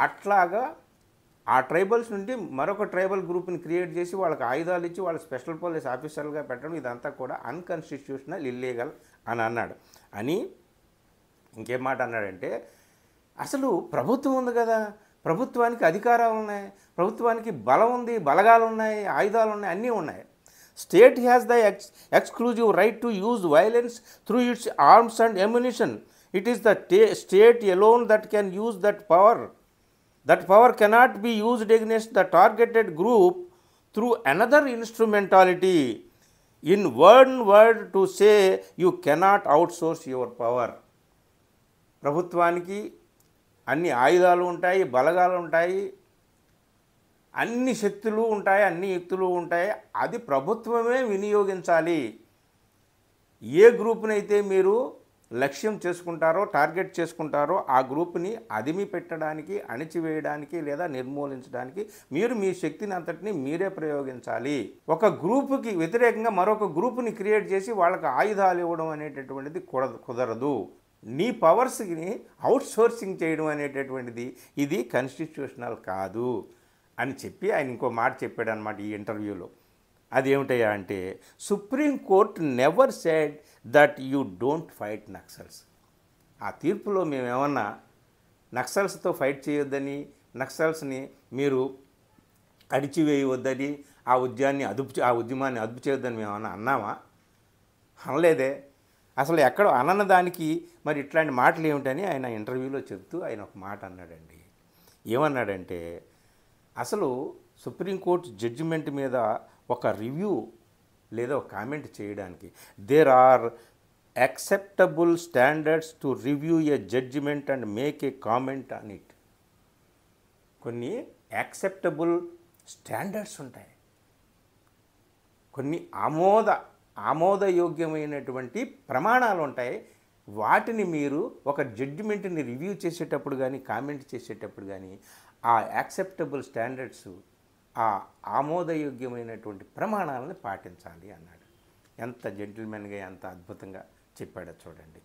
అట్లాగా ఆ ట్రైబల్స్ నుండి మరొక ట్రైబల్ గ్రూప్ని క్రియేట్ చేసి వాళ్ళకి ఆయుధాలు ఇచ్చి వాళ్ళ స్పెషల్ పోలీస్ ఆఫీసర్లుగా పెట్టడం ఇదంతా కూడా అన్కాన్స్టిట్యూషనల్, ఇల్లీగల్ అని అన్నాడు. అని ఇంకేం మాట అన్నాడంటే, అసలు ప్రభుత్వం ఉంది కదా, ప్రభుత్వానికి అధికారాలు ఉన్నాయి, ప్రభుత్వానికి బలం ఉంది, బలగాలు ఉన్నాయి, ఆయుధాలు ఉన్నాయి, అన్నీ ఉన్నాయి. State has the exclusive right to use violence through it's arms and ammunition. It is the state alone that can use that power. That power cannot be used against the targeted group through another instrumentality. In one word to say, you cannot outsource your power. ప్రభుత్వానికి అన్ని ఆయుధాలు ఉంటాయి, బలగాలు ఉంటాయి, అన్ని శక్తులు ఉంటాయి, అన్ని యుక్తులు ఉంటాయి. అది ప్రభుత్వమే వినియోగించాలి. ఏ గ్రూప్నైతే మీరు లక్ష్యం చేసుకుంటారో, టార్గెట్ చేసుకుంటారో ఆ గ్రూప్ని అదిమి పెట్టడానికి, అణిచివేయడానికి లేదా నిర్మూలించడానికి మీరు మీ శక్తిని అంతటిని మీరే ప్రయోగించాలి. ఒక గ్రూపుకి వ్యతిరేకంగా మరొక గ్రూపుని క్రియేట్ చేసి వాళ్ళకి ఆయుధాలు ఇవ్వడం అనేటటువంటిది కుదరదు. నీ పవర్స్ని అవుట్సోర్సింగ్ చేయడం అనేటటువంటిది ఇది కాన్స్టిట్యూషనల్ కాదు అని చెప్పి ఆయన ఇంకో మాట చెప్పాడు అనమాట ఈ ఇంటర్వ్యూలో. అదేమిటయ్యా అంటే, supreme court never said that you don't fight Naxals. ఆ తీర్పులో మేమేమన్నా నక్సల్స్తో ఫైట్ చేయొద్దని, నక్సల్స్ని మీరు అడిచివేయవద్దని, ఆ ఉద్యమాన్ని అదుపు చేయొద్దని మేమన్నా అన్నామా? అనలేదే. అసలు ఎక్కడో అనన్న దానికి మరి ఇట్లాంటి మాటలు ఏమిటని ఆయన ఇంటర్వ్యూలో చెప్తూ ఆయన ఒక మాట అన్నాడండి. ఏమన్నాడంటే, అసలు సుప్రీంకోర్టు జడ్జిమెంట్ మీద ఒక రివ్యూ లేదా ఒక కామెంట్ చేయడానికి there are acceptable standards to review a judgement and make a comment on it. కొన్ని యాక్సెప్టబుల్ స్టాండర్డ్స్ ఉంటాయి, కొన్ని ఆమోదయోగ్యమైనటువంటి ప్రమాణాలు ఉంటాయి. వాటిని మీరు ఒక జడ్జిమెంట్ని రివ్యూ చేసేటప్పుడు కానీ, కామెంట్ చేసేటప్పుడు కానీ ఆ యాక్సెప్టబుల్ స్టాండర్డ్స్, ఆ ఆమోదయోగ్యమైనటువంటి ప్రమాణాలను పాటించాలి అన్నాడు. ఎంత జెంటిల్మెన్గా, ఎంత అద్భుతంగా చెప్పాడో చూడండి.